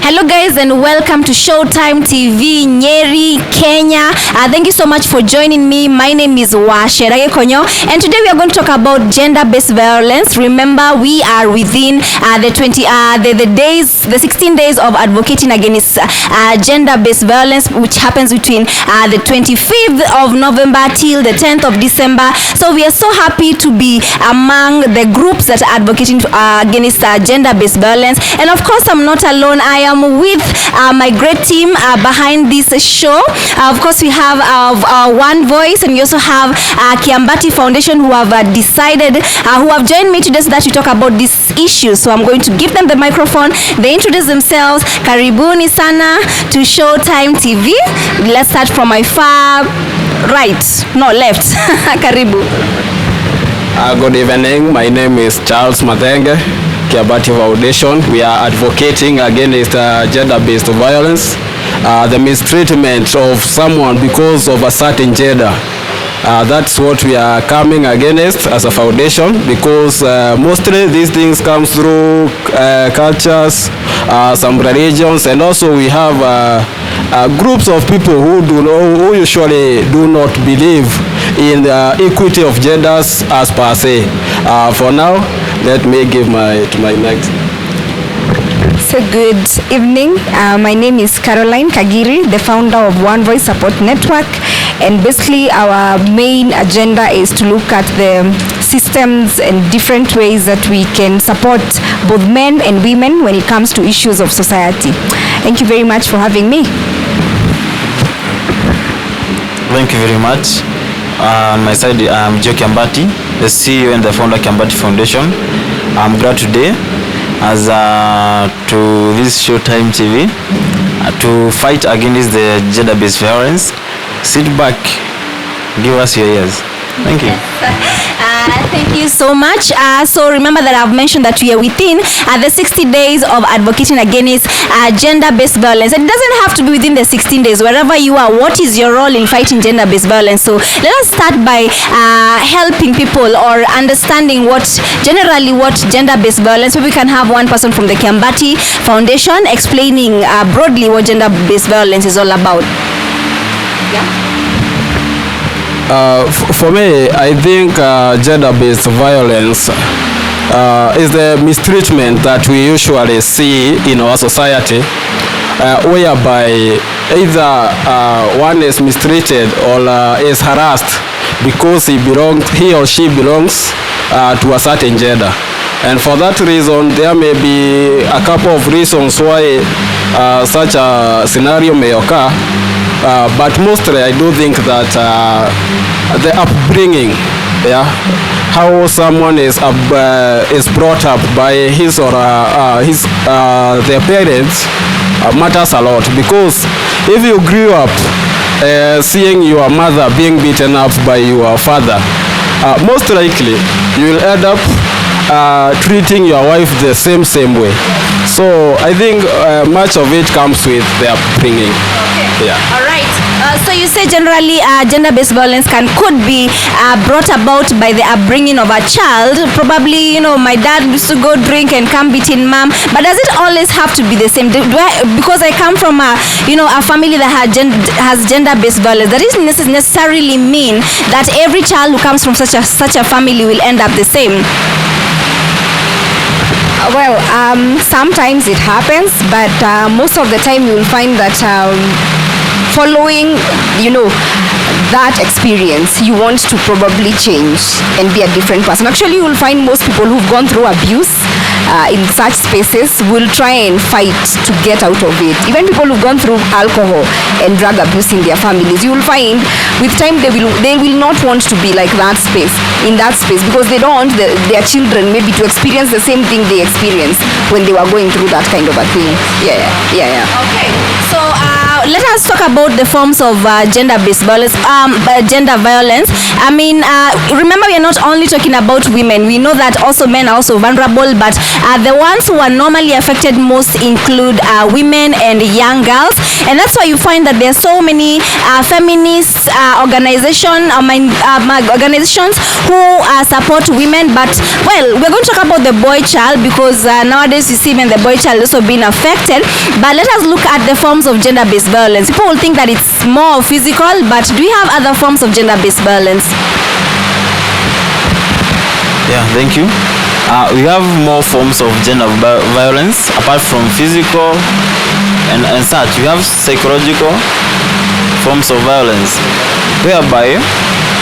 Hello guys and welcome to Showtime TV Nyeri, Kenya. Thank you so much for joining me. My name is Washerage Konyo and today we are going to talk about gender-based violence. Remember, we are within the 16 days of advocating against gender-based violence, which happens between the 25th of November till the 10th of December. So we are so happy to be among the groups that are advocating against gender-based violence. And of course, I'm not alone. I am with my great team behind this show. Of course, we have One Voice, and we also have Kiambati Foundation, who have decided, who have joined me today so that we talk about this issue. So I'm going to give them the microphone. They introduce themselves. Karibuni sana to Showtime TV. Let's start from my far left. Karibu. Good evening. My name is Charles Mathenge, Kiambati Foundation. We are advocating against gender-based violence, the mistreatment of someone because of a certain gender. That's what we are coming against as a foundation, because mostly these things come through cultures, some religions, and also we have groups of people who usually do not believe in the equity of genders as per se. For now, let me give to my next. So good evening. My name is Caroline Kagiri, the founder of One Voice Support Network, and basically our main agenda is to look at the systems and different ways that we can support both men and women when it comes to issues of society. Thank you very much for having me. Thank you very much. On my side, I'm Joe Kiambati, the CEO and the founder of Kiambati Foundation. I'm glad today as to this Showtime TV to fight against the gender-based violence. Sit back, give us your ears. Thank you. Thank you so much. So remember that I've mentioned that we are within the 60 days of advocating against gender-based violence. It doesn't have to be within the 16 days. Wherever you are, what is your role in fighting gender-based violence? So let us start by helping people or understanding what gender-based violence. Maybe we can have one person from the Kiambati Foundation explaining broadly what gender-based violence is all about. Yeah. For me, I think gender-based violence is the mistreatment that we usually see in our society, whereby either one is mistreated or is harassed because he or she belongs to a certain gender. And for that reason, there may be a couple of reasons why such a scenario may occur. But mostly I do think that the upbringing, how someone is brought up by his or their parents matters a lot. Because if you grew up seeing your mother being beaten up by your father, most likely you will end up treating your wife the same way. So I think much of it comes with the upbringing. Okay. Yeah. All right. So you say generally gender-based violence could be brought about by the upbringing of a child. Probably, my dad used to go drink and come beating mom. But does it always have to be the same? Because I come from a family that has gender-based violence, that doesn't necessarily mean that every child who comes from such a family will end up the same. Well, sometimes it happens, but most of the time you will find that following, that experience, you want to probably change and be a different person. Actually, you will find most people who've gone through abuse in such spaces will try and fight to get out of it. Even people who've gone through alcohol and drug abuse in their families, you will find with time they will not want to be like in that space because they don't want their children maybe to experience the same thing they experienced when they were going through that kind of a thing. Yeah. Okay. So let us talk about the forms of gender-based violence. Gender violence. I mean, remember, we are not only talking about women. We know that also men are also vulnerable, but the ones who are normally affected most include women and young girls, and that's why you find that there are so many feminist organizations who support women. But well, we're going to talk about the boy child, because nowadays you see even the boy child also being affected. But let us look at the forms of gender-based violence. People will think that it's more physical, but do we have other forms of gender-based violence? Yeah, thank you. We have more forms of gender violence apart from physical and such. We have psychological forms of violence, whereby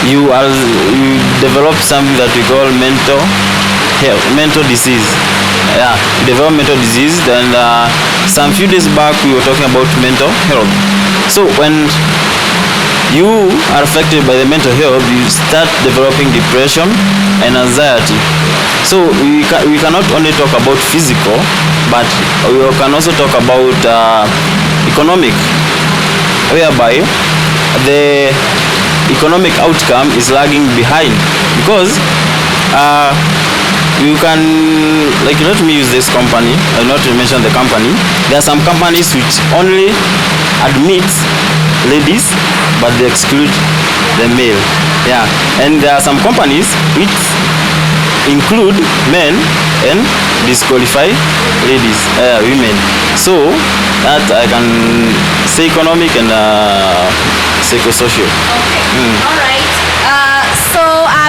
you develop something that we call mental health, mental disease. Yeah, you develop mental disease. Then some few days back we were talking about mental health. So when you are affected by the mental health, you start developing depression and anxiety. So we cannot only talk about physical, but we can also talk about economic, whereby the economic outcome is lagging behind, because you can, like, let me use this company, not to mention the company. There are some companies which only admit ladies, but they exclude the male. Yeah, and there are some companies which include men and disqualify ladies, women. So that I can say economic and psychosocial. Okay. All right.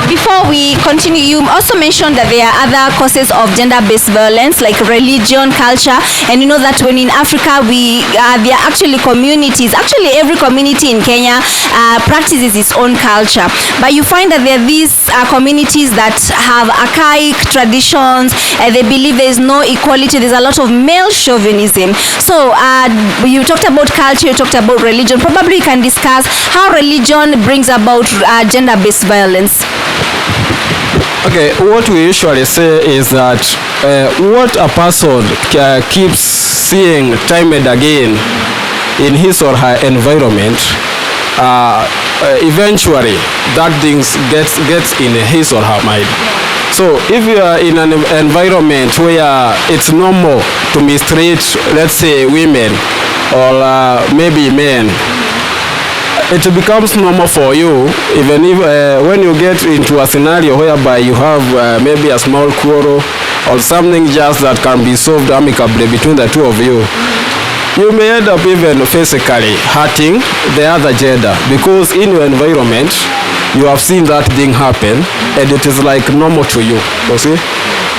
Before we continue, you also mentioned that there are other causes of gender-based violence, like religion, culture, and you know that when in Africa there are actually communities. Actually, every community in Kenya practices its own culture, but you find that there are these communities that have archaic traditions, and they believe there is no equality. There's a lot of male chauvinism. So you talked about culture, you talked about religion. Probably you can discuss how religion brings about gender-based violence. Okay, what we usually say is that what a person keeps seeing time and again in his or her environment, eventually that thing gets in his or her mind. So if you are in an environment where it's normal to mistreat, let's say, women or maybe men, it becomes normal for you, even if when you get into a scenario whereby you have maybe a small quarrel or something just that can be solved amicably between the two of you, you may end up even physically hurting the other gender, because in your environment you have seen that thing happen and it is like normal to you. You see?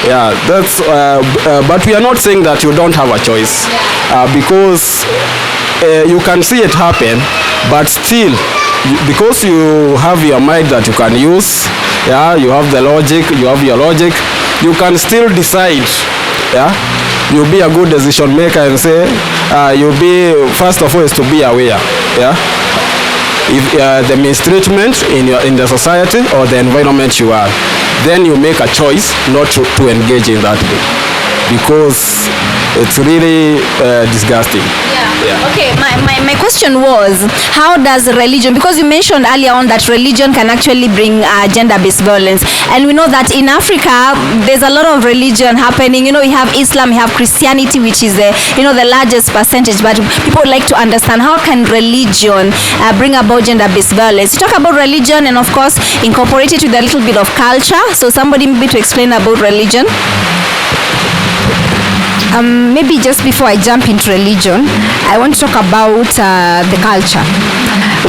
Yeah, that's but we are not saying that you don't have a choice, because you can see it happen, but still, because you have your mind that you can use, yeah, you have the logic, you have your logic, you can still decide, yeah, you'll be a good decision maker and say, you'll be, first of all, is to be aware, yeah, if the mistreatment in the society or the environment you are, then you make a choice not to engage in that way, because it's really disgusting. Yeah. Okay, my question was, how does religion, because you mentioned earlier on that religion can actually bring gender-based violence, and we know that in Africa there's a lot of religion happening. You know, we have Islam, we have Christianity, which is the largest percentage, but people would like to understand, how can religion bring about gender-based violence? You talk about religion and of course incorporate it with a little bit of culture, so somebody maybe to explain about religion. Maybe just before I jump into religion, I want to talk about the culture.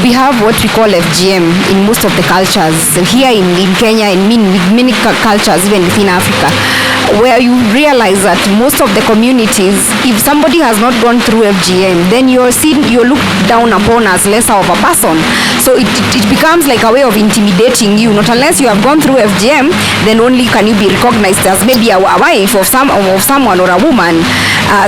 We have what we call FGM in most of the cultures here in Kenya, in many cultures even within Africa, where you realize that most of the communities, if somebody has not gone through FGM, then you're looked down upon as lesser of a person. So it becomes like a way of intimidating you. Not unless you have gone through FGM, then only can you be recognized as maybe a wife of someone or a woman.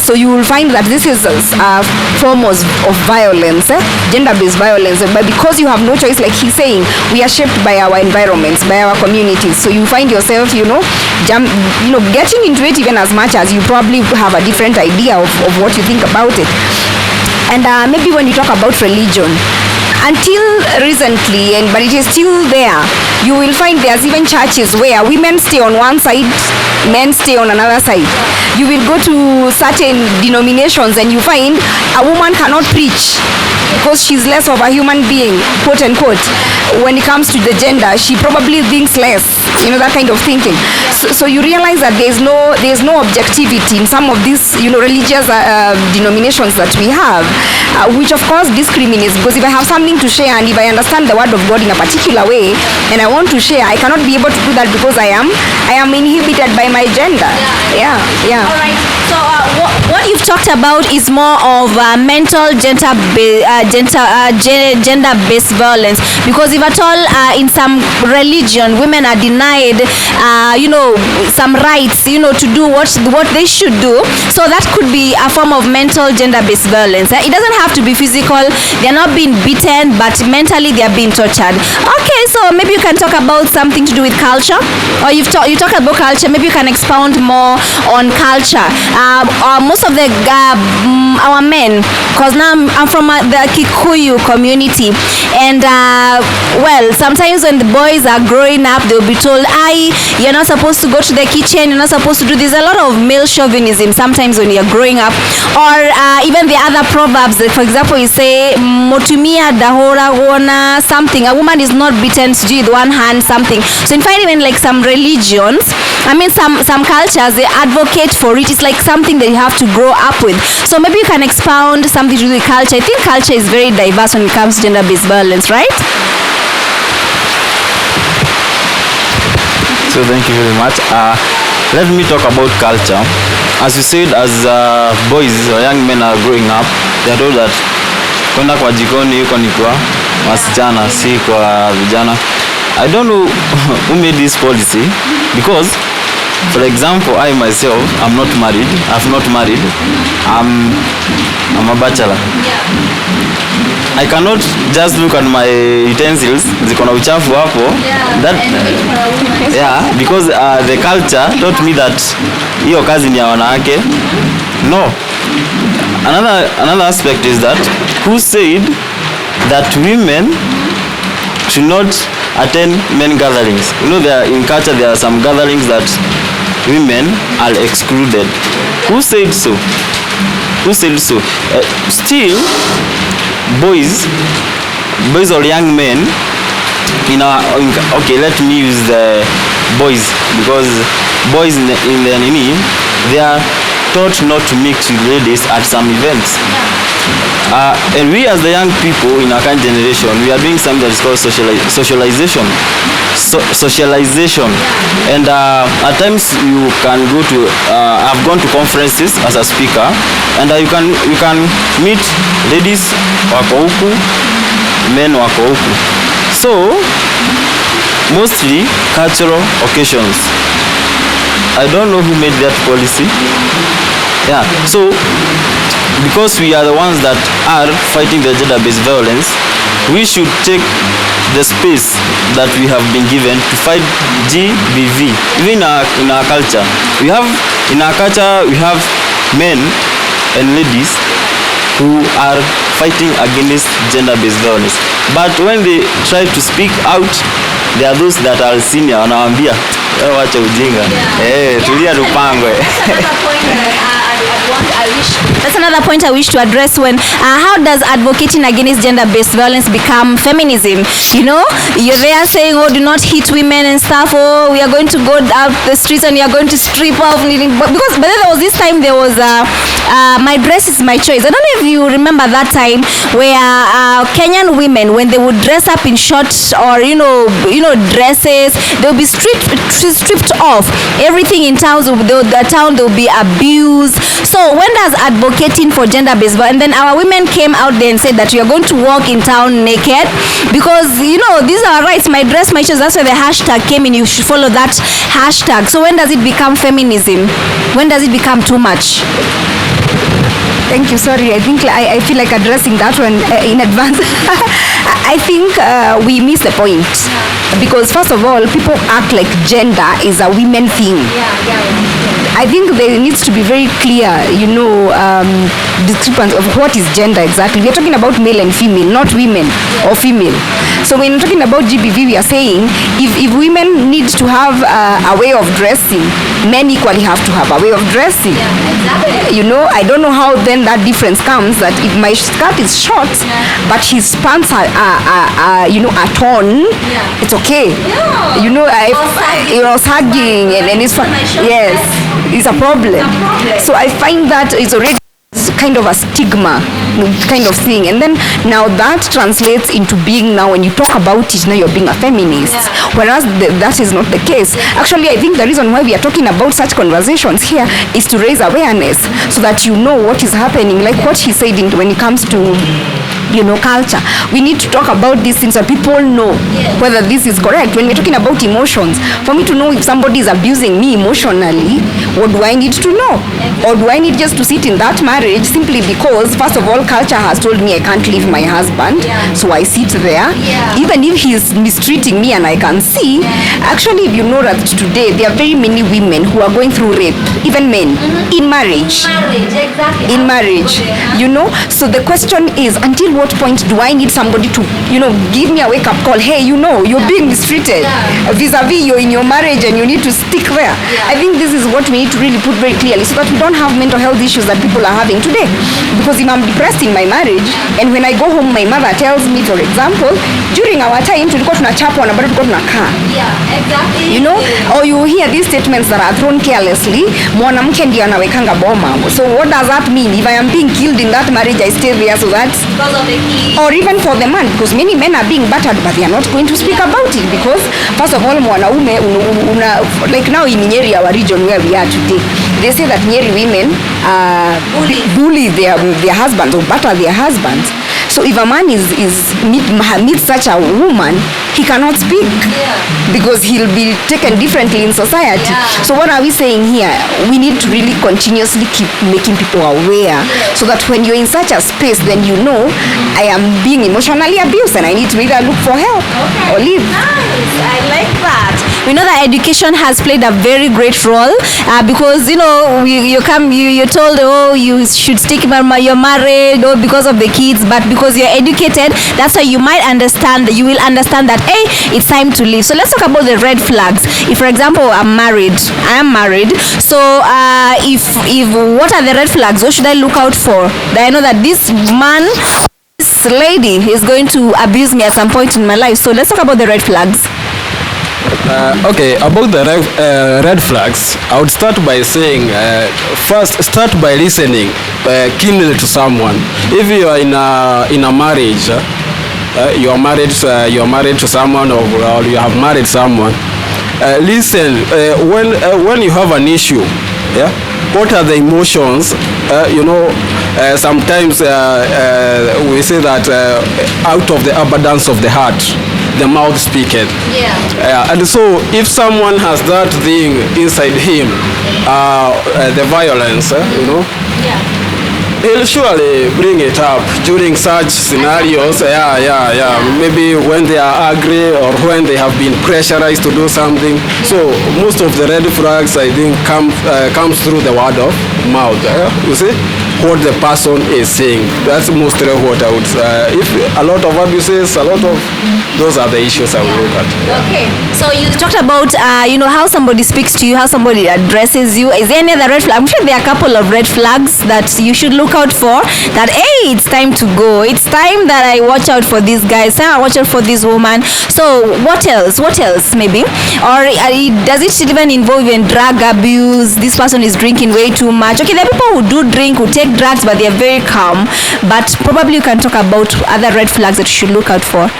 So you will find that this is a form of violence, gender-based violence. But because you have no choice, like he's saying, we are shaped by our environments, by our communities. So you find yourself, getting into it even as much as you probably have a different idea of what you think about it. And maybe when you talk about religion, until recently, but it is still there, you will find there's even churches where women stay on one side, men stay on another side. You will go to certain denominations and you find a woman cannot preach because she's less of a human being, quote unquote. When it comes to the gender, she probably thinks less, that kind of thinking. So you realize that there's no objectivity in some of these religious denominations that we have, which of course discriminates, because if I have something to share and if I understand the word of God in a particular way and I want to share, I cannot be able to do that because I am inhibited by my gender. Yeah. All right. So what you've talked about is more of mental gender-based violence, because if at all in some religion women are denied some rights to do what they should do, so that could be a form of mental gender-based violence. It doesn't have to be physical. They're not being beaten, but mentally they're being tortured. Okay, so maybe you can talk about something to do with culture, or you talked about culture. Maybe you can expound more on culture. Most of our men, because now I'm from the Kikuyu community, and sometimes when the boys are growing up, they'll be told, you're not supposed to go to the kitchen, you're not supposed to do this. A lot of male chauvinism sometimes when you're growing up, or even the other proverbs. For example, you say motumia dahora gona something, a woman is not beaten with one hand, something. So in fact, even like some religions, some cultures, they advocate for it. It's like something that you have to grow up with. So maybe you can expound something to do with culture. I think culture is very diverse when it comes to gender-based violence, right? So thank you very much. Let me talk about culture. As you said, as boys or young men are growing up, they are told that kwenda kwa jikoni yuko ni kwa wasichana, si kwa vijana. I don't know who made this policy, because for example, I myself, I'm not married. I'm a bachelor. I cannot just look at my utensils, ziko na uchafu hapo. Because the culture taught me that hiyo kazi ni ya wanawake. No. Another aspect is that who said that women should not attend men gatherings? In culture there are some gatherings that women are excluded. Who said so? Still, boys or young men okay, let me use the boys, because boys in the Nini, they are taught not to mix with ladies at some events. And we as the young people in our current generation, we are doing something that is called socialization. And at times you can go to I've gone to conferences as a speaker, and you can meet ladies wako huku, men wako huku. So mostly cultural occasions. I don't know who made that policy. So because we are the ones that are fighting the gender-based violence, we should take the space that we have been given to fight GBV. Even in our culture, we have men and ladies who are fighting against gender-based violence. But when they try to speak out, there are those that are senior, wanawaambia wacha ujinga, tulia tupangwe. That's another point I wish to address. When how does advocating against gender-based violence become feminism? You're there saying, do not hit women and stuff. We are going to go out the streets and we are going to strip off. But then there was this time, there was my dress is my choice. I don't know if you remember that time where Kenyan women, when they would dress up in shorts or dresses, they would be stripped off. Everything in town, they will be abused. So when does advocating for gender-based violence, and then our women came out there and said that we are going to walk in town naked because these are our rights, my dress, my choice. That's why the hashtag came in. You should follow that hashtag. So when does it become feminism? When does it become too much? Thank you. Sorry, I think I feel like addressing that one in advance. I think we miss the point, because first of all, people act like gender is a women thing. I think there needs to be very clear, discrepancy of what is gender exactly. We are talking about male and female, not women or female. So when we're talking about GBV, we are saying if women need to have a way of dressing, men equally have to have a way of dressing. Exactly. I don't know how then that difference comes, that if my skirt is short, but his pants are torn, it's okay. Sagging and it's fun. Yes, it's a problem. So I find that it's already kind of a stigma kind of thing, and then now that translates into being, now when you talk about it, now you're being a feminist, whereas that is not the case. Actually, I think the reason why we are talking about such conversations here is to raise awareness, so that what is happening, like what he said when it comes to culture. We need to talk about these things so people know whether this is correct. When we're talking about emotions, for me to know if somebody is abusing me emotionally, what do I need to know? Or do I need just to sit in that marriage simply because, first of all, culture has told me I can't leave my husband, so I sit there. Even if he's mistreating me and I can see, actually, if you know that today there are very many women who are going through rape, even men, in marriage. In marriage, so the question is, until what point do I need somebody to, give me a wake-up call? Hey, you're being mistreated vis-a-vis you're in your marriage and you need to stick there. I think this is what we need to really put very clearly, so that we don't have mental health issues that people are having today. Because if I'm depressed in my marriage, and when I go home, my mother tells me, for example, during our time, tulikuwa tunachapwa na bado tulikuwa tunakaa. Or you hear these statements that are thrown carelessly, mwanamke ndiye anawekanga boma. So what does that mean? If I am being killed in that marriage, I stay there, so that's, or even for the man, because many men are being battered, but they are not going to speak about it, because first of all, mwanaume, like now in Nyeri, our region where we are today, they say that Nyeri women bully their husbands or batter their husbands. So if a man meets such a woman, he cannot speak because he'll be taken differently in society. So what are we saying here? We need to really continuously keep making people aware, so that when you're in such a space, then I am being emotionally abused and I need to either look for help or leave. Nice. I like that. We know that education has played a very great role, because you're told, you should stick by your marriage, or because of the kids, but because you're educated, that's why you might understand, you will understand that, hey, it's time to leave. So let's talk about the red flags. If, for example, I am married, so if what are the red flags? What should I look out for, that I know that this man, this lady is going to abuse me at some point in my life? So let's talk about the red flags. Okay, about the red flags, I would start by saying, first, start by listening keenly to someone. If you are in a marriage, you are married to someone, or you have married someone, listen. When you have an issue, what are the emotions? Sometimes we say that out of the abundance of the heart, the mouth speaketh. And so if someone has that thing inside him, the violence, he'll surely bring it up during such scenarios. Maybe when they are angry, or when they have been pressurized to do something. So most of the red flags, I think, comes through the word of mouth. You see what the person is saying. That's mostly what I would say. If a lot of abuses, those are the issues I would look at. Okay, so you talked about how somebody speaks to you, how somebody addresses you. Is there any other red flag? I'm sure there are a couple of red flags that you should look out for, that hey, it's time to go, it's time that I watch out for this guy, it's time I watch out for this woman. So what else maybe? Or does it even involve drug abuse? This person is drinking way too much. Okay, there are people who do drink, who take drugs, but they're very calm. But probably you can talk about other red flags that you should look out for.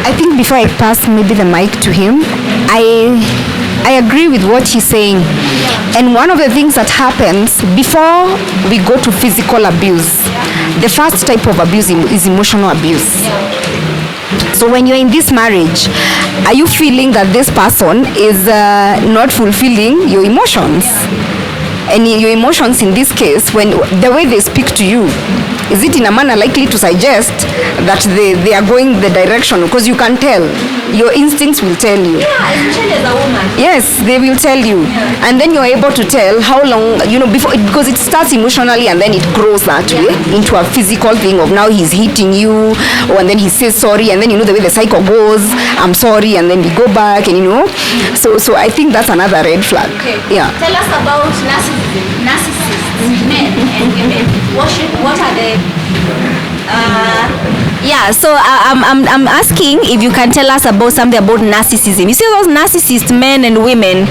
I think before I pass maybe the mic to him, I agree with what he's saying. And one of the things that happens before we go to physical abuse, the first type of abuse is emotional abuse. So when you're in this marriage, are you feeling that this person is not fulfilling your emotions? And your emotions in this case, when the way they speak to you, is it in a manner likely to suggest that they are going the direction? Because you can tell, your instincts will tell you. Especially as a woman. Yes, they will tell you, and then you're able to tell how long, before because it starts emotionally and then it grows that way into a physical thing of now he's hitting you, and then he says sorry, and then the way the cycle goes, I'm sorry, and then we go back, and so I think that's another red flag. Okay. Yeah. Tell us about narcissists, men and women. What are the so I'm asking if you can tell us about something about narcissism. You see those narcissist men and women,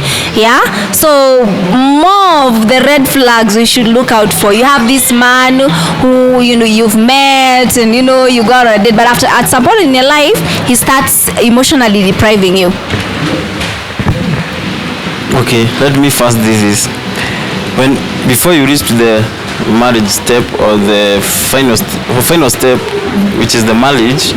so more of the red flags we should look out for. You have this man who you've met and you got on a date, but at some point in your life he starts emotionally depriving you. Okay, let me first this. Before you reach to the marriage step or the final step, which is the marriage,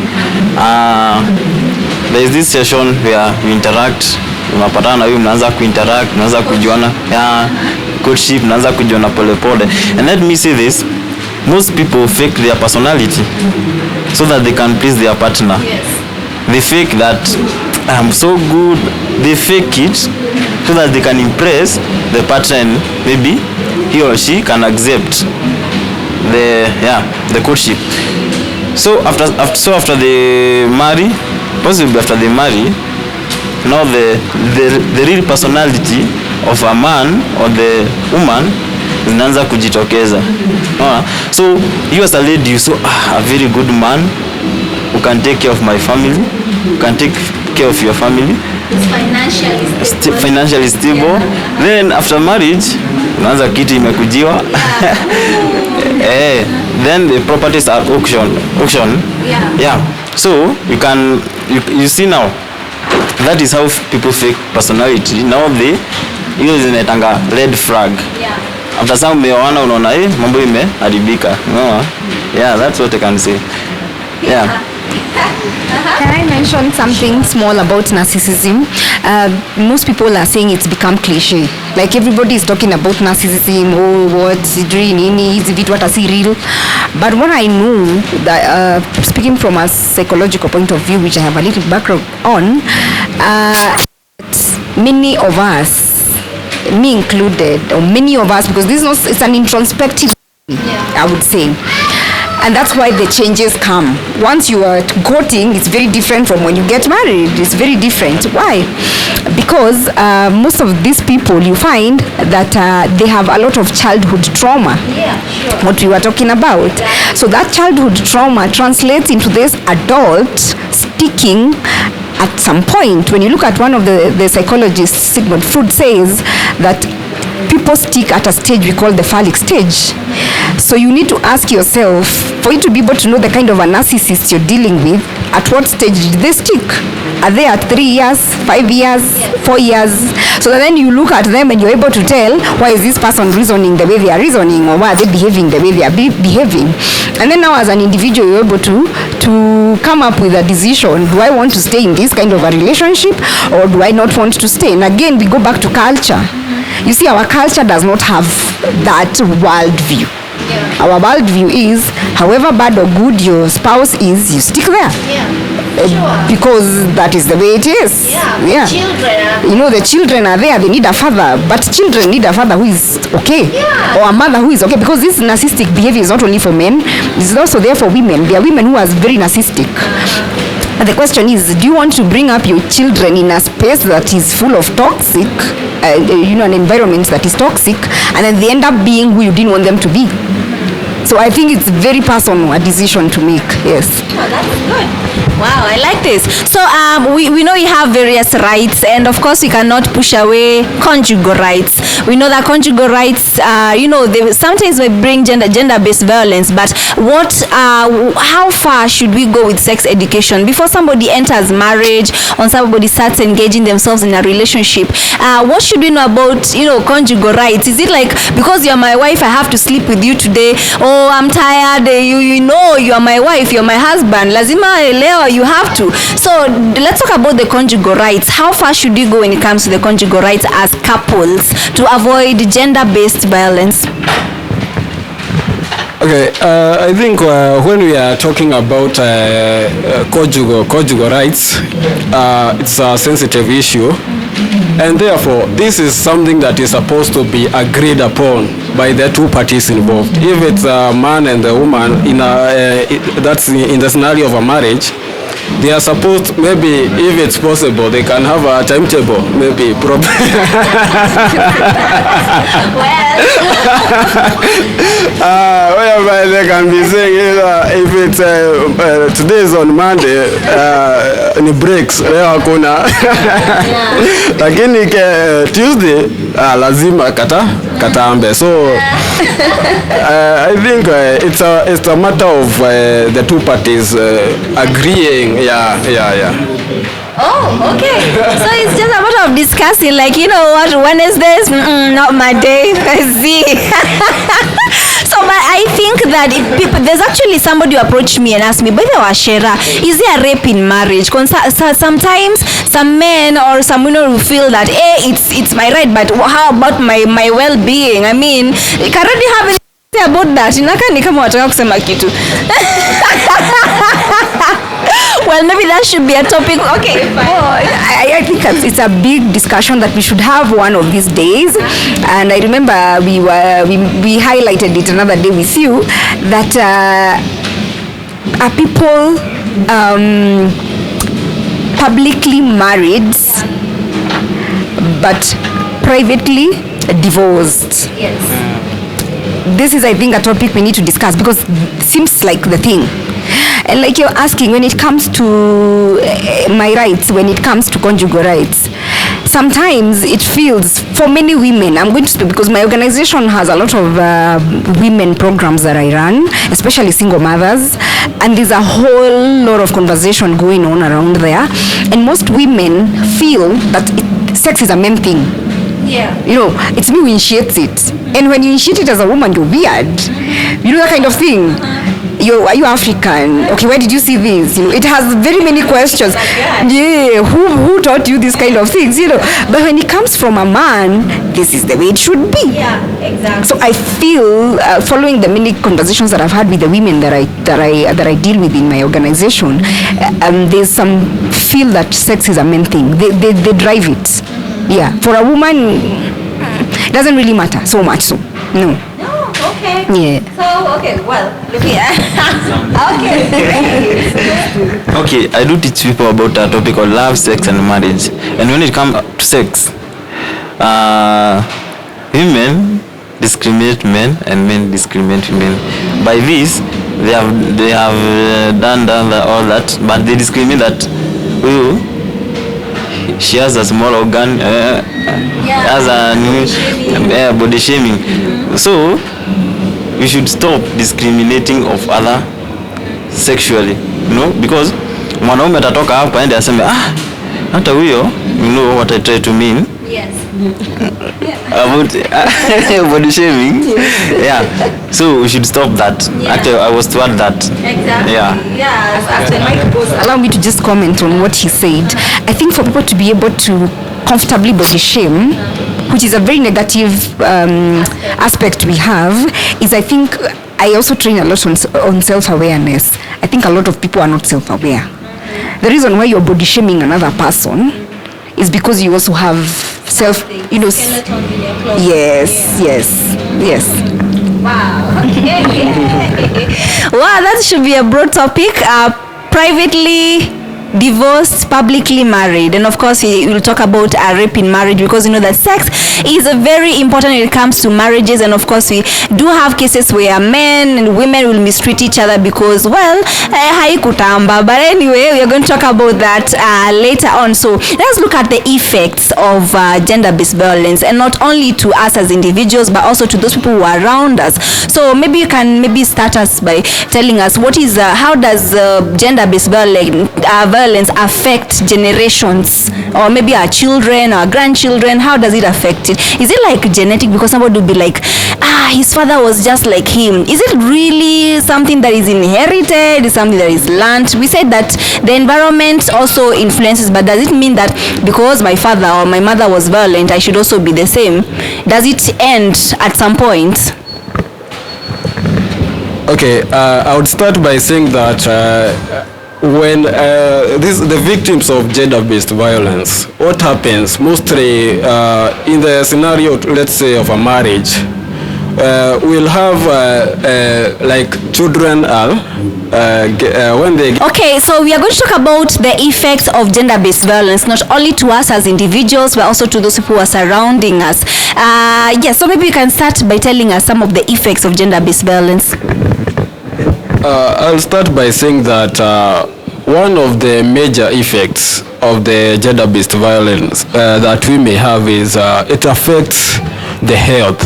there is this session where you interact, unapatana na huyu, mnaanza kuinteract, mnaanza kujuana, courtship, mnaanza kujuana pole. And let me say this, most people fake their personality so that they can please their partner. Yes. They fake that I'm so good, they fake it so that they can impress the partner, and maybe he or she can accept the courtship. So after they marry, possibly after they marry, now the real personality of a man or the woman zinaanza kujitokeza. So you as a lady, you saw a very good man who can take care of my family, who can take care of your family. It's financially stable. Then after marriage, unaanza kitu imekujiwa. Then the properties are auction. So you see now, that is how people fake personality. Now hiyo zinaitanga red flag. After some umeoana unaona mambo imeharibika. That's what I can say. Can I mention something small about narcissism? Most people are saying it's become cliche. Like everybody is talking about narcissism. What's nini, is it what I see real? But what I know, that speaking from a psychological point of view, which I have a little background on, many of us, me included, or many of us, because it's an introspective, I would say. And that's why the changes come. Once you are courting, it's very different from when you get married. It's very different. Why? Because most of these people, you find that they have a lot of childhood trauma. What we were talking about. So that childhood trauma translates into this adult sticking at some point. When you look at one of the psychologists, Sigmund Freud says that people stick at a stage we call the phallic stage. So you need to ask yourself, for you to be able to know the kind of a narcissist you're dealing with, at what stage did they stick? Are they at 3 years, 5 years, 4 years? So that then you look at them and you're able to tell, why is this person reasoning the way they are reasoning, or why are they behaving the way they are behaving? And then now as an individual, you're able to come up with a decision. Do I want to stay in this kind of a relationship, or do I not want to stay? And again, we go back to culture. You see, our culture does not have that worldview. Our worldview is, however bad or good your spouse is, you stick there. Because that is the way it is. Children. The children are there, they need a father, but children need a father who is okay, or a mother who is okay, because this narcissistic behavior is not only for men, it's also there for women. There are women who are very narcissistic. And the question is, do you want to bring up your children in a space that is full of toxic, an environment that is toxic, and then they end up being who you didn't want them to be? So I think it's very personal, a decision to make. Yes. Oh, that's good. Wow, I like this. So we know you have various rights, and of course we cannot push away conjugal rights. We know that conjugal rights, they sometimes may bring gender-based violence. But how far should we go with sex education before somebody enters marriage, or somebody starts engaging themselves in a relationship? What should we know about conjugal rights? Is it like, because you're my wife, I have to sleep with you today? Oh, I'm tired. You are my wife, you're my husband. Lazima leo, you have to. So let's talk about the conjugal rights. How far should you go when it comes to the conjugal rights as couples to avoid gender-based violence? Okay, I think when we are talking about conjugal rights, it's a sensitive issue, and therefore this is something that is supposed to be agreed upon by the two parties involved. If it's a man and a woman that's in the scenario of a marriage, they are supposed, maybe if it's possible, they can have a timetable, maybe whereby they can be saying if it's today is on Monday, ni breaks leo hakuna, lakini Tuesday lazima katambe. So I think it's a matter of the two parties agreeing. Yeah. Oh, okay. So it's just a matter of discussing, like, you know what, Wednesdays, not my day. I see. So, but I think that if people, there's actually somebody who approached me and asked me, by the way, Shera, is there a rape in marriage? Sometimes some men or some women will feel that, hey, it's my right, but how about my well-being? I mean, you can already have a say about that. Inaka ni kama wataka kusema kitu. Well, maybe that should be a topic. Okay, fine. I think it's a big discussion that we should have one of these days. And I remember we highlighted it another day with you that are people publicly married but privately divorced. Yes. This is, I think, a topic we need to discuss because it seems like the thing. And like you're asking, when it comes to my rights, when it comes to conjugal rights, sometimes it feels, for many women, I'm going to speak because my organization has a lot of women programs that I run, especially single mothers, and there's a whole lot of conversation going on around there. And most women feel that sex is a men thing. Yeah. You know, it's me who initiates it. And when you initiate it as a woman, you're weird. You know, that kind of thing. Are you African? Okay, where did you see this? You know, it has very many questions. Yeah, who taught you this kind of things? You know, but when it comes from a man, this is the way it should be. Yeah, exactly. So I feel, following the many conversations that I've had with the women that I deal with in my organization, there's some feel that sex is a men thing. They drive it. Yeah, for a woman, it doesn't really matter so much. So no. No, okay. Yeah. So okay, well, okay. Okay, I do teach people about a topic called love, sex, and marriage. And when it comes to sex, women discriminate men and men discriminate women. By this, they have done all that, but they discriminate that she has a small organ, has a body shaming. So we should stop discriminating of other sexually, you know, because mwanaume atatoka hapa and aseme hata huyo, you know what I try to mean. Yes. About body shaming. Yeah. So we should stop that. Yeah. Actually, I was toward that. Exactly. Yeah. Yeah. After Mike goes, Allow me to just comment on what he said. I think for people to be able to comfortably body shame, which is a very negative aspect we have, is I think I also train a lot on self-awareness. I think a lot of people are not self-aware. The reason why you're body shaming another person is because you also have you know. Yes. wow. Wow, that should be a broad topic. Privately divorced, publicly married, and of course we will talk about rape in marriage, because you know that sex is very important when it comes to marriages. And of course we do have cases where men and women will mistreat each other because, well, haikutamba. But anyway, we are going to talk about that later on. So let's look at the effects of gender-based violence, and not only to us as individuals but also to those people who are around us. So maybe you can start us by telling us what is how does gender-based violence affect generations, or maybe our children, our grandchildren? How does it affect it? Is it like genetic, because somebody would be like, his father was just like him? Is it really something that is inherited? Is something that is learned? We said that the environment also influences, but does it mean that because my father or my mother was violent, I should also be the same? Does it end at some point? Okay, I would start by saying that when the victims of gender-based violence, what happens mostly in the scenario, let's say, of a marriage, we'll have like children when they Okay, so we are going to talk about the effects of gender-based violence, not only to us as individuals, but also to those people who are surrounding us. Yes, so maybe you can start by telling us some of the effects of gender-based violence. I'll start by saying that one of the major effects of the gender-based violence that we may have is it affects the health,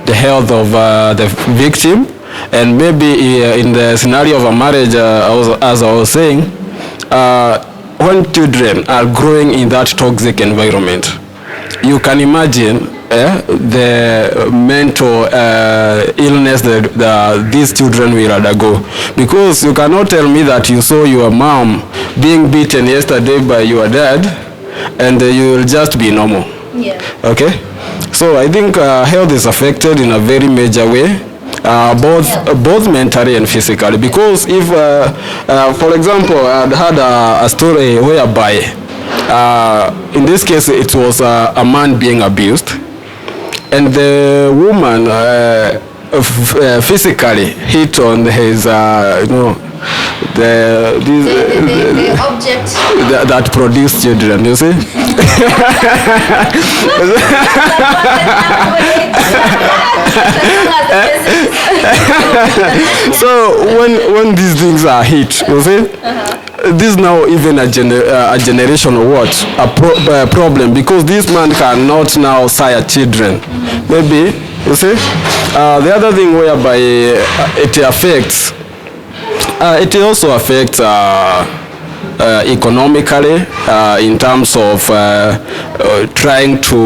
the health of the victim, and maybe in the scenario of a marriage, as I was saying, when children are growing in that toxic environment, you can imagine the mental illness that these children will undergo, because you cannot tell me that you saw your mom being beaten yesterday by your dad and you will just be normal. Yeah. Okay, so I think health is affected in a very major way, both mentally and physically, because if for example, I had a story whereby in this case it was a man being abused, and the woman physically hit on his the object that produced children, you see. So when these things are hit, you see, this now even a generation or what a problem, because this man cannot now sire children. Maybe, you see, the other thing whereby it affects, it also affects economically, in terms of trying to,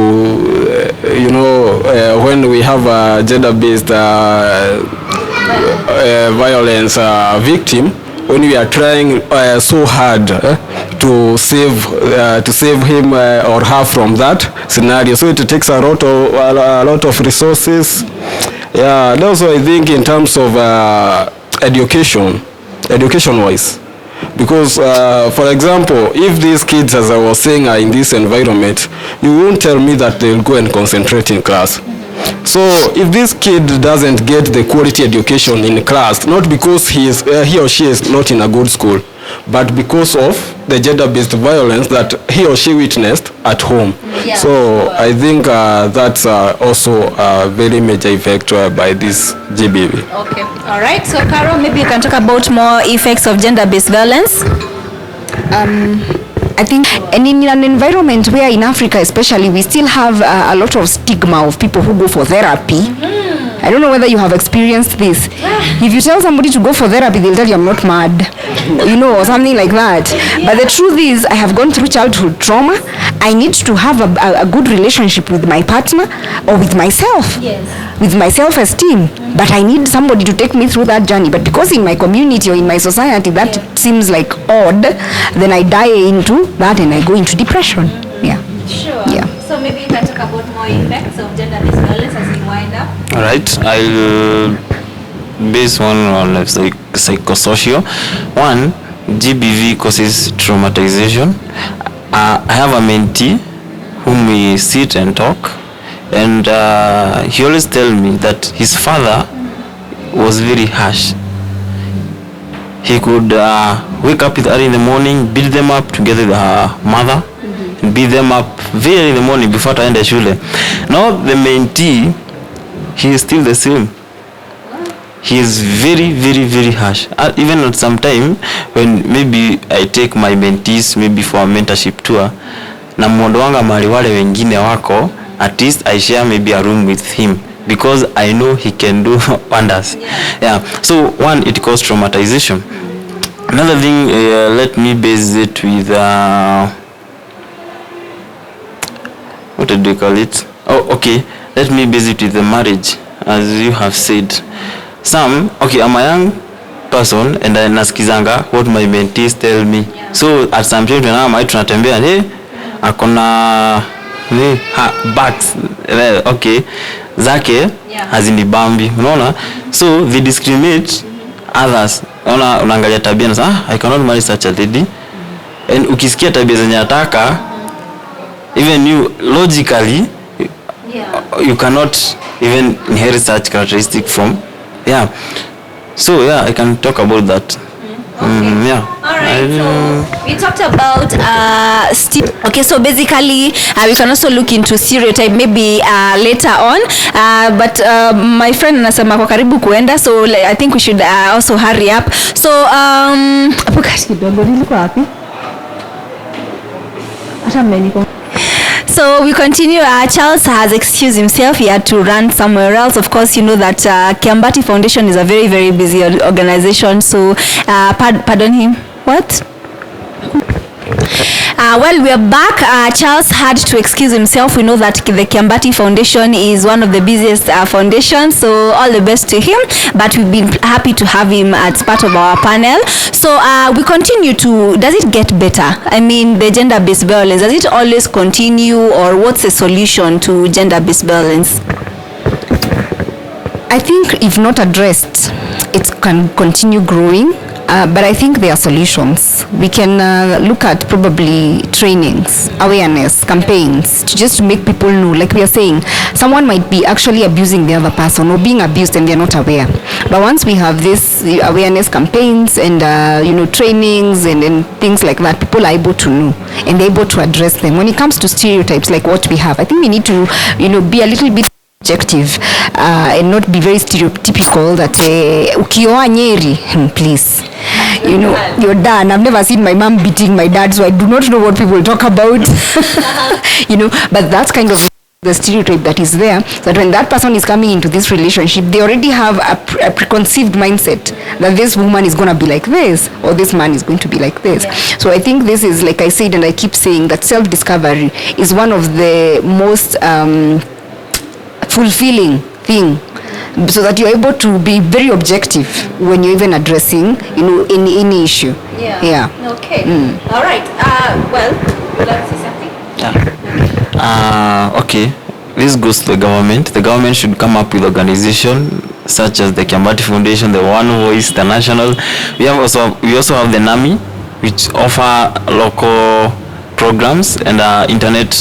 when we have a gender-based violence victim, when we are trying so hard to save him or her from that scenario, so it takes a lot of resources. Yeah, and also I think in terms of education-wise, because for example, if these kids, as I was saying, are in this environment, you won't tell me that they'll go and concentrate in class. So if this kid doesn't get the quality education in class, not because he or she is not in a good school, but because of the gender-based violence that he or she witnessed at home. Yeah. So I think that's also a very major effect by this GBV. Okay, all right. So Carol, maybe you can talk about more effects of gender-based violence. I think, and in an environment where in Africa especially we still have a lot of stigma of people who go for therapy. I don't know whether you have experienced this. If you tell somebody to go for therapy, they'll tell you I'm not mad, or something like that. But the truth is, I have gone through childhood trauma. I need to have a good relationship with my partner or with myself, with my self-esteem. But I need somebody to take me through that journey. But because in my community or in my society that seems like odd, then I die into that and I go into depression. Yeah. Sure. Yeah. So maybe you can talk about more effects of gender-based violence as we wind up. All right, I'll base one on psychosocial. One, GBV causes traumatization. I have a mentee whom we sit and talk, and he always tells me that his father was very harsh. He could wake up early in the morning, beat them up together with her mother, beat them up very early in the morning before to end the shule. Now the mentee, he is still the same. He is very, very, very harsh. Even at some time when maybe I take my mentees maybe for a mentorship tour, na mwondoanga mahali wale wengine wako, at least I share maybe a room with him because I know he can do wonders. Yeah. So one, it causes traumatization. Another thing, let me base it with what do you call it? Oh, okay. Let me base it with the marriage, as you have said. I'm a young person and I naskizanga what my mentees tell me. So at some point when I'm tunatembea, akona backs. Okay, zake hazinibambi, unaona, so they discriminate others. Unaangalia tabia na I cannot marry such a lady, and ukisikia tabia zenye nataka, even you logically you cannot even inherit such characteristic from so I can talk about that. Okay. All right. So we talked about okay. So basically, we can also look into stereotype maybe later on. But my friend anasema kwa karibu kuenda, so I think we should also hurry up. So hapo kati kidogo nilikuwa wapi? Acha mmeniko. So we continue. Charles has excused himself. He had to run somewhere else. Of course, you know that Kiambati Foundation is a very, very busy organization. So pardon him. What? Well, we are back. Charles had to excuse himself. We know that the Kiambati Foundation is one of the busiest foundations, so all the best to him. But we've been happy to have him as part of our panel. So we continue to, does it get better? I mean, the gender-based violence, does it always continue, or what's the solution to gender-based violence? I think if not addressed, it can continue growing. But I think there are solutions. We can look at probably trainings, awareness, campaigns, just to make people know. Like we are saying, someone might be actually abusing the other person or being abused and they're not aware. But once we have this awareness campaigns and trainings and things like that, people are able to know and they're able to address them. When it comes to stereotypes like what we have, I think we need to be a little bit objective and not be very stereotypical that ukioa Nyeri, please, you're done. I've never seen my mom beating my dad, so I do not know what people talk about. But that's kind of the stereotype that is there, that when that person is coming into this relationship, they already have a preconceived mindset that this woman is going to be like this or this man is going to be like this. So I think this is, like I said, and I keep saying, that self-discovery is one of the most fulfilling thing, so that you're able to be very objective when you're even addressing any issue. Okay. All right. Well, would like to say something? Okay, this goes to the government. The government should come up with organization such as the Kiambati Foundation, the One Voice International. We also have the NAMI, which offer local programs and internet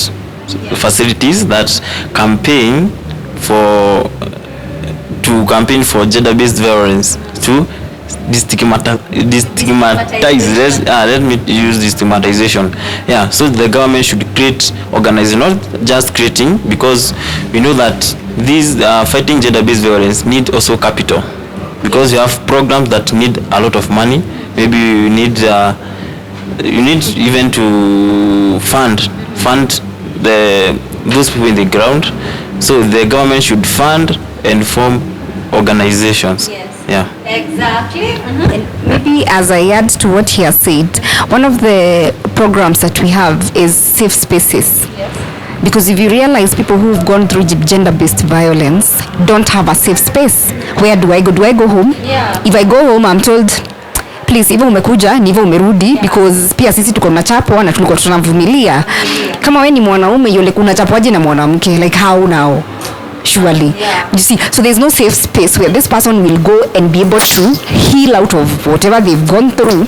facilities that campaign for gender-based violence, to destigmatize. Let me use destigmatization. So the government should create organization, not just creating, because we know that these fighting gender-based violence need also capital, because you have programs that need a lot of money. Maybe you need even to fund those people in the ground. So the government should fund and form organizations. Exactly. And maybe as I add to what he has said, one of the programs that we have is safe spaces. Because if you realize people who've gone through gender-based violence don't have a safe space. Where do I go? Do I go home? If I go home, I'm told, please, hivyo umekuja ni hivyo umerudi, because pia sisi tuko na chapo na tulikuwa tunavumilia. Kama wewe ni mwanaume yule unachapwaje na mwanamke, like how now? Surely. You see, so there's no safe space where this person will go and be able to heal out of whatever they've gone through,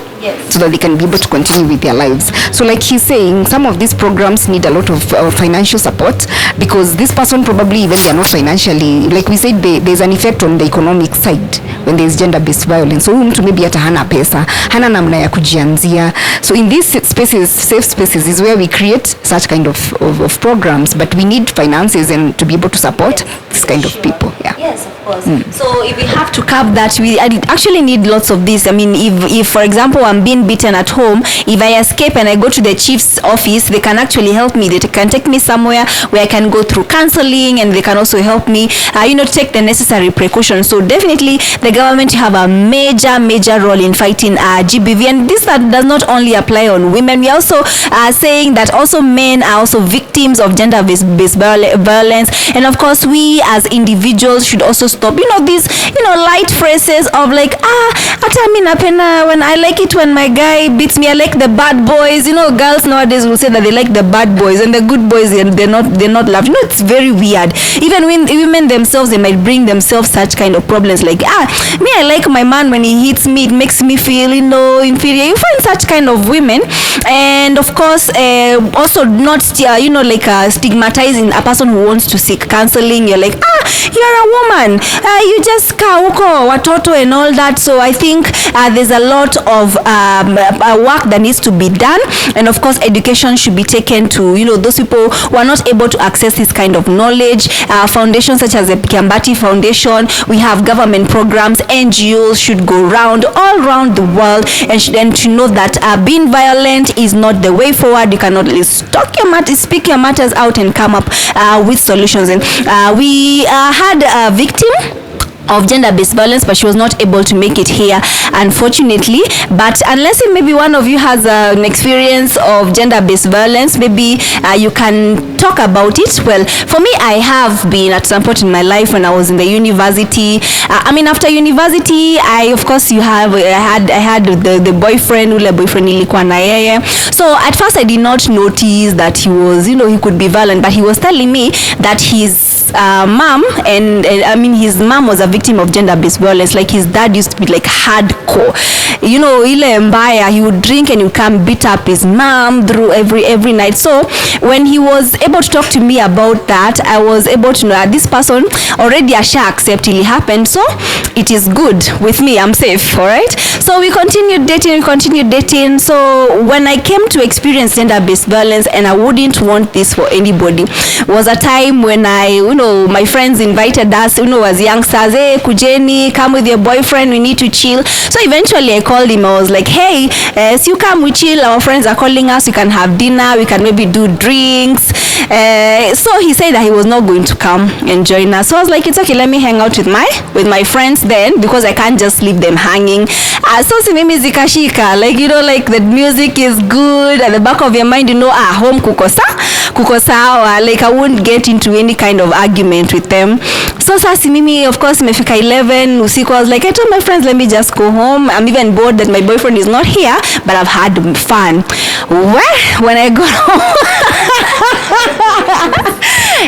so that they can be able to continue with their lives. So like he's saying, some of these programs need a lot of financial support, because this person probably, even they are not financially, like we said, there's an effect on the economic side when there's gender-based violence. So mtu maybe hata hana pesa, hana namna ya kujianzia. So in these spaces, safe spaces, is where we create such kind of programs, but we need finances and to be able to support this kind of people. Yes, of course. So if we have to cap that, we actually need lots of this. I mean, if for example I'm being beaten at home, if I escape and I go to the chief's office, they can actually help me. They can take me somewhere where I can go through counseling, and they can also help me take the necessary precautions. So definitely the government have a major role in fighting GBV, and this does not only apply on women. We also are saying that also men are also victims of gender-based violence, and of course we as individuals should also stop. These light phrases of like, hata mi napenda when I like it when my guy beats me. I like the bad boys. Girls nowadays will say that they like the bad boys, and the good boys they're not loved. It's very weird. Even when women themselves, they might bring themselves such kind of problems like, me, I like my man when he hits me, it makes me feel inferior. You find such kind of women. And of course, also not stigmatizing a person who wants to seek counseling. You're like, you're a woman, you just kaa huko watoto and all that. So I think there's a lot of work that needs to be done, and of course education should be taken to those people who are not able to access this kind of knowledge. Foundations such as the Kiambati Foundation, we have government programs, NGOs should go all around the world and to know that being violent is not the way forward. You cannot speak your matters out and come up with solutions. And we had a victim of gender-based violence, but she was not able to make it here, unfortunately. But unless maybe one of you has an experience of gender-based violence, maybe you can talk about it. Well, for me, I have been at some point in my life when I was in the university. After university, I had the boyfriend, ule boyfriend nilikuwa na yeye. So at first I did not notice that he was, he could be violent, but he was telling me that his mom his mom was a victim of gender-based violence. Like his dad used to be like hardcore, ile mbaya. He would drink and he would come beat up his mom through every night. So when he was able to talk to me about that, I was able to know that this person already accept it happened, so it is good with me, I'm safe. All right, so we continued dating. So when I came to experience gender-based violence, and I wouldn't want this for anybody, was a time when my friends invited us, as youngsters, hey, kujeni, come with your boyfriend, we need to chill. So eventually I called him. I was like, hey, so you come, we chill, our friends are calling us, we can have dinner, we can maybe do drinks. So he said that he was not going to come and join us. So I was like, it's okay, let me hang out with my friends then, because I can't just leave them hanging. So mimi zikashika, like the music is good at the back of your mind, home kuko sawa, like I wouldn't get into any kind of argument with them. So sasa mimi, of course, imefika 11 usiku. I was like, I told my friends, let me just go home. I'm even bored that my boyfriend is not here, but I've had fun. Well, when I got home,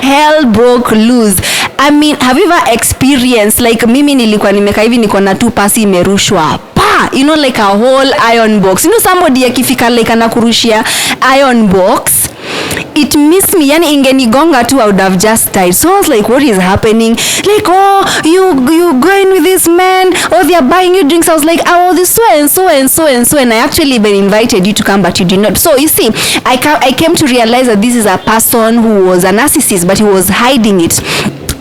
hell broke loose. Have you ever experienced, like mimi nilikuwa nimeka hivi, niko na tu pasi imerushwa like a whole iron box. Somebody akifika like anakurushia iron box, it missed me. Yani ingenigonga tu, I would have just died. So I was like, what is happening? Like, you going with this man, they're buying you drinks. I was like, this so and so and so and so, and I actually been invited you to come, but you did not. So you see, I came to realize that this is a person who was a narcissist, but he was hiding it.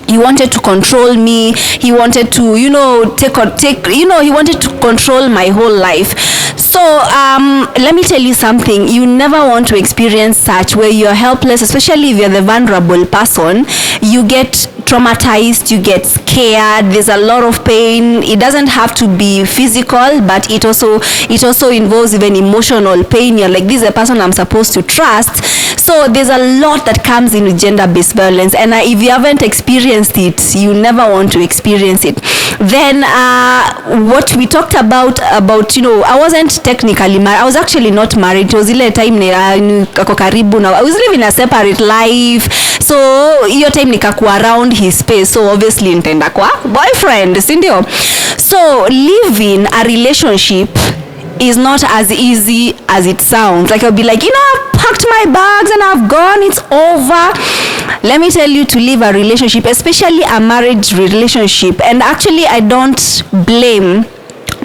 He wanted to control me. He wanted to, he wanted to control my whole life. So let me tell you something. You never want to experience such, where you're helpless, especially if you're the vulnerable person. You get traumatized, you get scared, there's a lot of pain. It doesn't have to be physical, but it also involves even emotional pain. You're like, this is a person I'm supposed to trust. So there's a lot that comes in with gender-based violence, and if you haven't experienced it, you never want to experience it. Then what we talked about I wasn't technically married. I was actually not married. It was ile time niko karibu na, I was living a separate life. So hiyo time nikakuwa around his space, so obviously nitaenda kwa boyfriend, si ndio? So living a relationship is not as easy as it sounds. Like I'll be like, I've packed my bags and I've gone, it's over. Let me tell you, to live a relationship, especially a marriage relationship, and actually I don't blame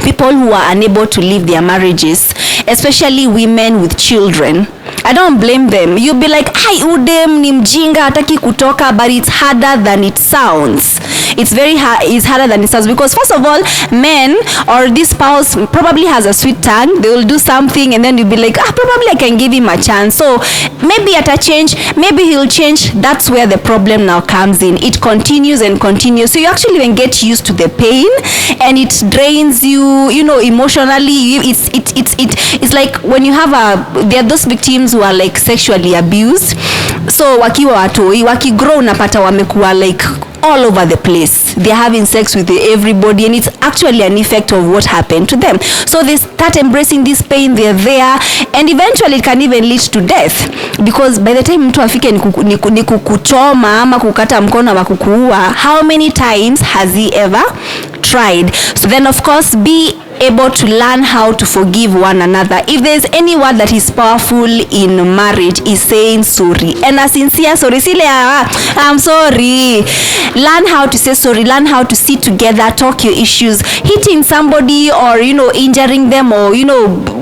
people who are unable to live their marriages, especially women with children. I don't blame them. You'll be like, udem ni mjinga hataki kutoka, but it's harder than it sounds. It's very hard. It's harder than it sounds, because first of all, men or this spouse probably has a sweet tongue. They will do something and then you'll be like, probably I can give him a chance. So maybe at a change, maybe he'll change. That's where the problem now comes in. It continues and continues. So you actually even get used to the pain, and it drains you, emotionally. It's like when you have there are those victims who are like sexually abused. So wakiwa watoi, wakigrow unapata wamekuwa like all over the place. They're having sex with everybody, and it's actually an effect of what happened to them. So they start embracing this pain, they're there, and eventually it can even lead to death, because by the time mtu afike ni kukuchoma ama kukata mkono ama kukuua, how many times has he ever tried? So then of course be able to learn how to forgive one another. If there's any word that is powerful in marriage, is saying sorry, and a sincere sorry. I'm sorry. Learn how to say sorry. Learn how to sit together, talk your issues. Hitting somebody or injuring them or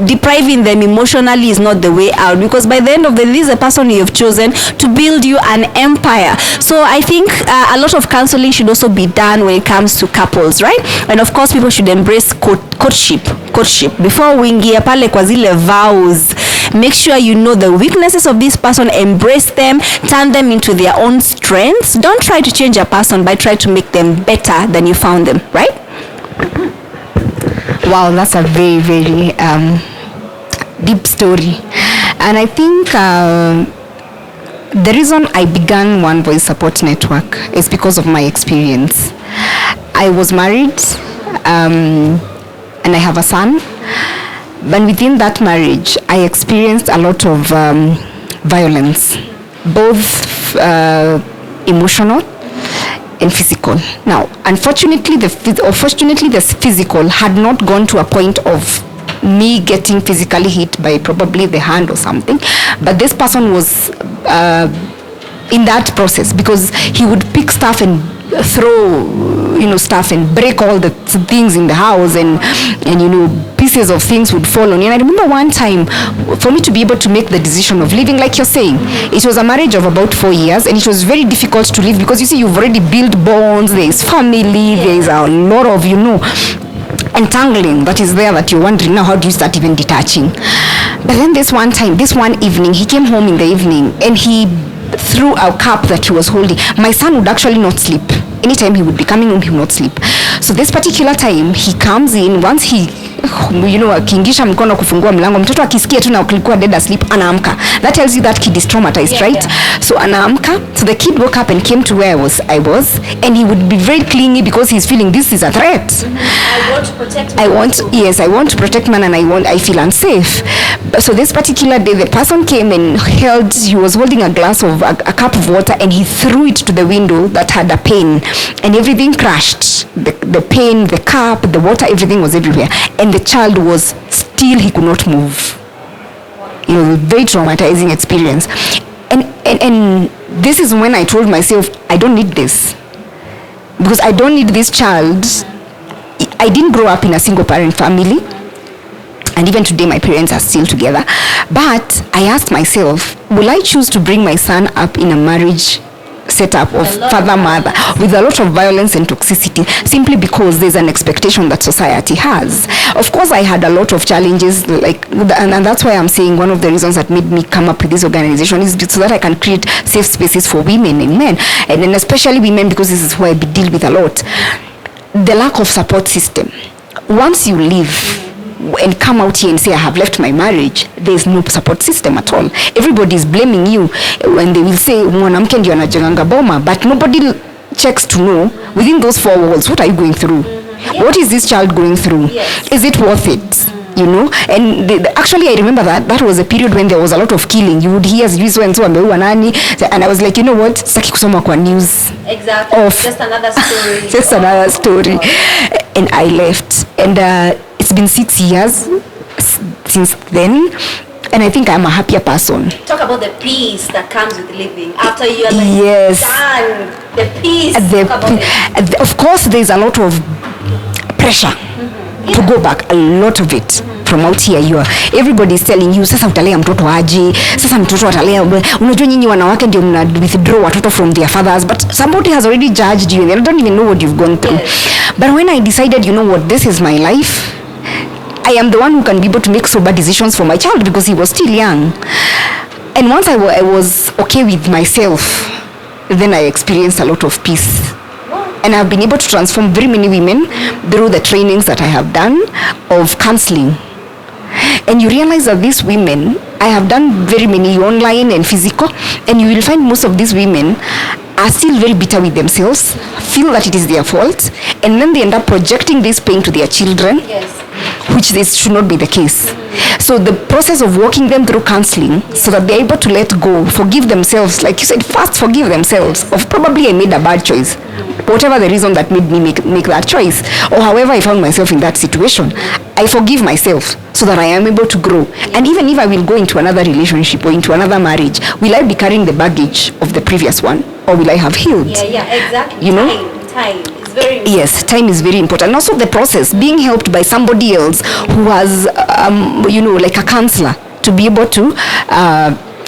depriving them emotionally is not the way out, because by the end of the day, this is a person you have chosen to build you an empire. So I think a lot of counseling should also be done when it comes to couples, right? And of course people should embrace courtship before uingie pale kwa zile vows. Make sure you know the weaknesses of this person, embrace them, turn them into their own strengths. Don't try to change a person, but try to make them better than you found them, right? Wow, that's a very, very deep story. And I think the reason I began One Voice Support Network is because of my experience. I was married, and I have a son. But within that marriage, I experienced a lot of violence, both emotional and physical. Now, unfortunately, the physical had not gone to a point of me getting physically hit by probably the hand or something, but this person was in that process, because he would pick stuff and throw stuff and break all the things in the house, and pieces of things would fall on you. And I remember one time, for me to be able to make the decision of leaving, like you're saying, it was a marriage of about 4 years, and it was very difficult to leave, because you see, you've already built bonds, there is family, there is a lot of entangling that is there, that you're wondering now, how do you start even detaching? But then this one evening, he came home in the evening and he threw a cup that he was holding. My son would actually not sleep. Anytime he would be coming home, he would not sleep. So this particular time, he comes in, once he akiingisha mkono kufungua mlango, mtoto akisikia tu na kulikuwa dead asleep, anaamka. That tells you that kid is traumatized, right? Yeah. So anaamka. So the kid woke up and came to where I was, and he would be very clingy because he's feeling this is a threat. I want to protect man. I want to protect man, and I feel unsafe. So this particular day, the person came and he was holding a glass of a cup of water, and he threw it to the window that had a pane, and everything crashed. The pane, the cup, the water, everything was everywhere. And the child was still, he could not move. Very traumatizing experience. And this is when I told myself, I don't need this. Because I don't need this child. I didn't grow up in a single parent family. And even today, my parents are still together. But I asked myself, will I choose to bring my son up in a marriage setup of father-mother with a lot of violence and toxicity, simply because there's an expectation that society has? Of course, I had a lot of challenges, and that's why I'm saying one of the reasons that made me come up with this organization is so that I can create safe spaces for women and men, and then especially women, because this is who I deal with a lot. The lack of support system. Once you leave and come out here and say I have left my marriage, there is no support system at all. Everybody is blaming you when they will say mwanamke ndio anajenganga boma, but nobody checks to know within those 4 walls, what are you going through? What is this child going through? Is it worth it? And actually I remember that was a period when there was a lot of killing. You would hear so and so ameua nani, and I was like, what, sitaki kusoma kwa news. Exactly. Just another story. Just another story. And I left, and it's been 6 years since then, and I think I'm a happier person. Talk about the peace that comes with living after you are done. The peace. Of course, there's a lot of pressure to go back, a lot of it. From out here, everybody is telling you, sasa utalea mtoto aje, sasa mtoto atalea, unajua nyinyi wanawake ndio mna withdraw watoto from their fathers, but somebody has already judged you and they don't even know what you've gone through. But when I decided, this is my life, I am the one who can be able to make sober decisions for my child, because he was still young. And once I was okay with myself, then I experienced a lot of peace. And I've been able to transform very many women through the trainings that I have done of counseling. And you realize that these women, I have done very many online and physical, and you will find most of these women are still very bitter with themselves, feel that it is their fault, and then they end up projecting this pain to their children, which this should not be the case. So the process of walking them through counseling so that they're able to let go, forgive themselves, like you said, first forgive themselves of probably I made a bad choice, whatever the reason that made me make that choice, or however I found myself in that situation. I forgive myself so that I am able to grow. And even if I will go into another relationship or into another marriage, will I be carrying the baggage of the previous one, or will I have healed? Exactly. You know? Time is very important. Yes, time is very important. And also the process, being helped by somebody else who has, like a counselor, to be able to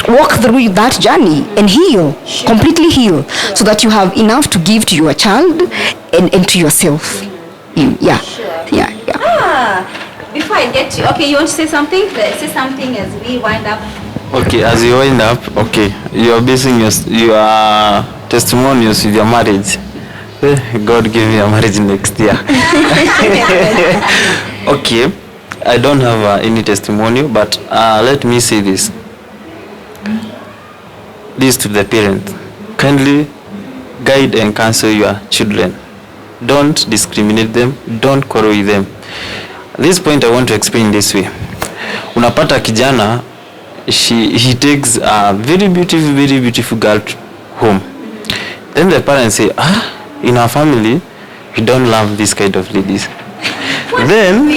walk through that journey and heal, completely heal, so that you have enough to give to your child and to yourself. Yeah. Before I get to, okay, you want to say something? Say something as we wind up. Okay, as you wind up, okay, you are basing your testimonials with your marriage. God give me a marriage next year. Okay, I don't have any testimonial, but let me say this. This to the parent. Kindly guide and counsel your children. Don't discriminate them. Don't quarrel with them. This point I want to explain this way. Unapata kijana, he takes a very beautiful girl home. Then the parents say, in our family, we don't love this kind of ladies. Then,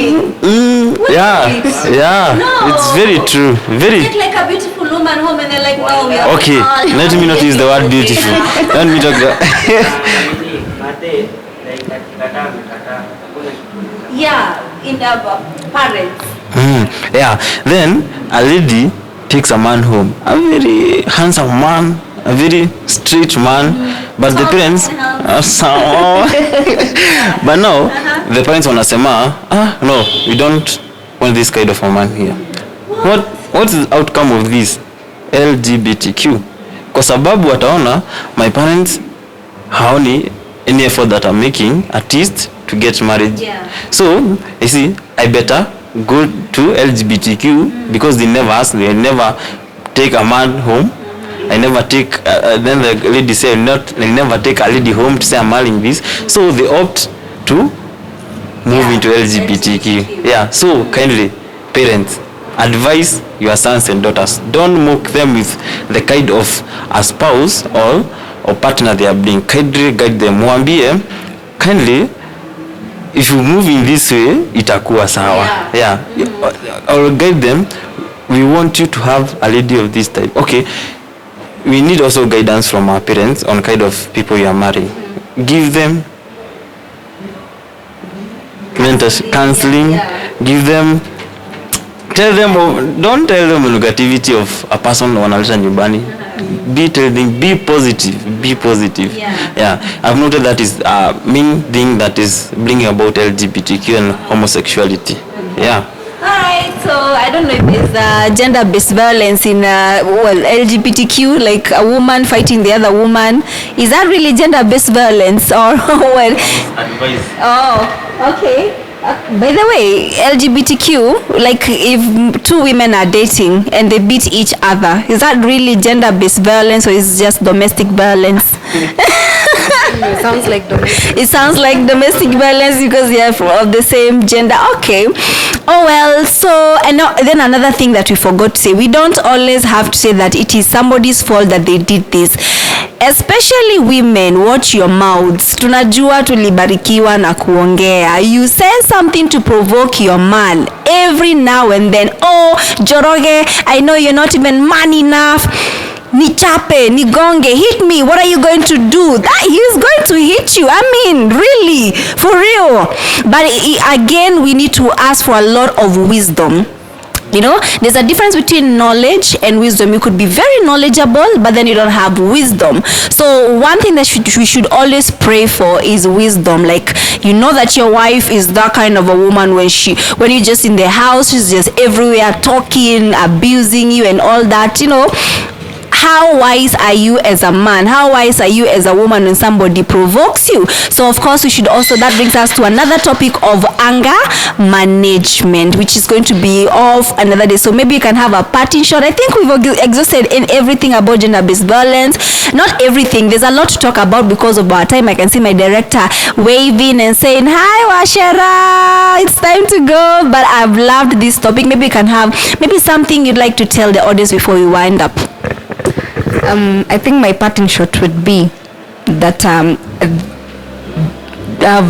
it's very true. Take like a beautiful woman home and they're like, no, we are okay, let me not use the word beautiful. Let me talk in the parents. Then a lady takes a man home, a very handsome man, a very straight man, but the parents but now the parents wanasema, no, we don't want this kind of a man here. What is the outcome of this? LGBTQ. Kwa sababu wataona my parents haoni any effort that I'm making at least to get married. So you see, I better go to LGBTQ because they never ask, they never take a man home. I never take then the lady say they never take a lady home to say I'm marrying this. So they opt to move into LGBTQ. So kindly, parents, advise your sons and daughters. Don't mock them with the kind of a spouse or partner they are being. Kindly guide them. Mwambie, kindly, if you move in this way, itakuwa sawa. Or guide them. We want you to have a lady of this type. Okay. We need also guidance from our parents on kind of people you are marrying. Give them mentorship, counseling. Give them, don't tell them the negativity of a person wanaleta nyumbani. Be positive. I've noted that is a main thing that is bringing about LGBTQ and homosexuality. Alright, so I don't know if there's gender-based violence in LGBTQ, like a woman fighting the other woman. Is that really gender-based violence or what? Advice. Oh, okay. By the way, LGBTQ, like if two women are dating and they beat each other, is that really gender-based violence or is it just domestic violence? It sounds like domestic. It sounds like domestic violence because they are of the same gender. Okay. Oh well, so and then another thing that we forgot to say, we don't always have to say that it is somebody's fault that they did this. Especially women, watch your mouths. Tunajua tulibarikiwa na kuongea. You say something to provoke your man every now and then. Oh, Joroge, I know you're not even man enough. Nichape, nigonge, hit me. What are you going to do? That he's going to hit you. I mean, really, for real. But again, we need to ask for a lot of wisdom. You know, there's a difference between knowledge and wisdom. You could be very knowledgeable, but then you don't have wisdom. So one thing that we should always pray for is wisdom. Like, you know that your wife is that kind of a woman when you're just in the house, she's just everywhere talking, abusing you and all that, you know. how wise are you as a man? How wise are you as a woman when somebody provokes you? So of course we should also, that brings us to another topic of anger management, which is going to be off another day. So maybe you can have a parting shot. I think we've exhausted in everything about gender-based violence. Not everything, there's a lot to talk about because of our time. I can see my director waving and saying, hi Washera, it's time to go. But I've loved this topic. Maybe you can have maybe something you'd like to tell the audience before we wind up. I think my parting shot would be that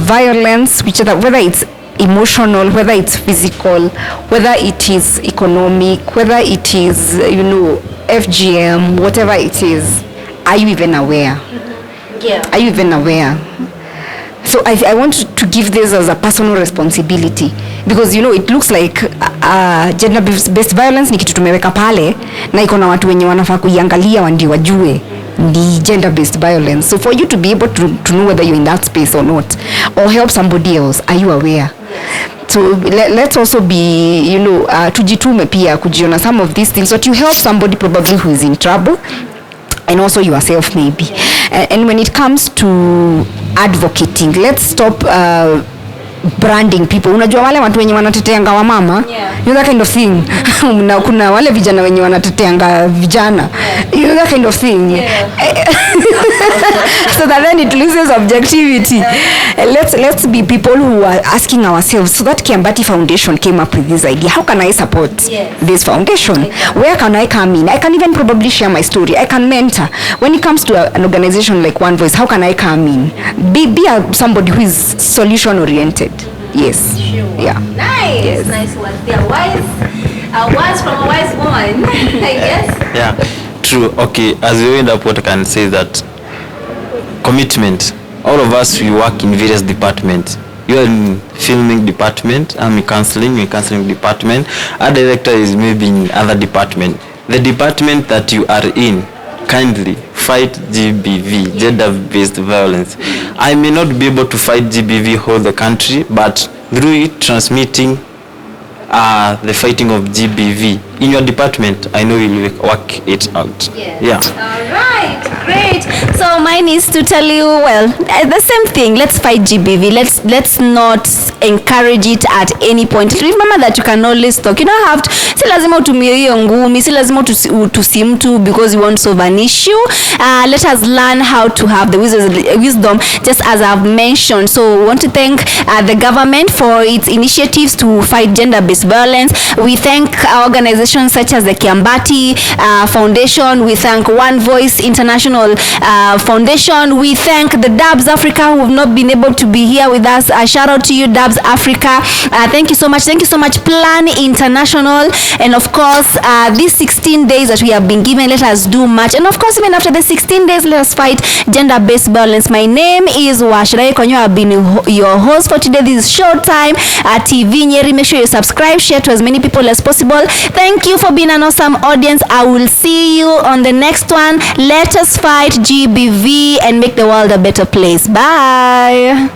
violence, whether it's emotional, whether it's physical, whether it is economic, whether it is, FGM, whatever it is, are you even aware? Yeah. Are you even aware? So I want to give this as a personal responsibility, because it looks like gender based violence ni kitu tumeweka pale na iko na watu wenye wanafaa kuiangalia ndio wajue the gender based violence. So for you to be able to know whether you're in that space or not, or help somebody else, are you aware? So let's also be tujitume pia kujiona some of these things, so that you help somebody probably who is in trouble, and also yourself maybe. And when it comes to advocating, let's stop branding people. Unajua wale watu wenye wanateteanga wa mama, that kind of thing. Kuna wale vijana wenye wanateteanga vijana, that kind of thing. So that then it loses objectivity. Let's be people who are asking ourselves. So that Kiambati Foundation came up with this idea. How can I support this foundation? Where can I come in? I can even probably share my story. I can mentor. When it comes to an organization like One Voice, how can I come in? Be somebody who is solution oriented. Yes. Sure. Yeah. Nice. Yes. Nice words. They are wise. Words from a wise woman, I guess. Yeah, true. Okay, as we end up, what I can say is that commitment. All of us, we work in various departments. You are in filming department, I'm in counseling department. Our director is maybe in other department. The department that you are in, kindly fight GBV, gender-based violence. I may not be able to fight GBV whole the country, but through it transmitting the fighting of GBV in your department, I know you'll work it out. Yes. Yeah. All right, great. So mine is to tell you, well, the same thing. Let's fight GBV. Let's not encourage it at any point. Remember that you can always talk. You don't have to. Si lazima utumie hiyo ngumi. Si lazima utusi mtu because you want to solve an issue. Let us learn how to have the wisdom, just as I've mentioned. So we want to thank the government for its initiatives to fight gender-based violence. We thank organizations such as the Kiambati Foundation. We thank One Voice International Foundation. We thank the Dubs Africa who have not been able to be here with us. Shout out to you, Dubs Africa. Thank you so much. Thank you so much, Plan International. And of course, these 16 days that we have been given, let us do much. And of course, even after the 16 days, let us fight gender-based violence. My name is Washira Konyo. I've been your host for today. This is Showtime TV Nyeri. Make sure you subscribe, share to as many people as possible. Thank you for being an awesome audience. I will see you on the next one. Let us fight GBV and make the world a better place. Bye.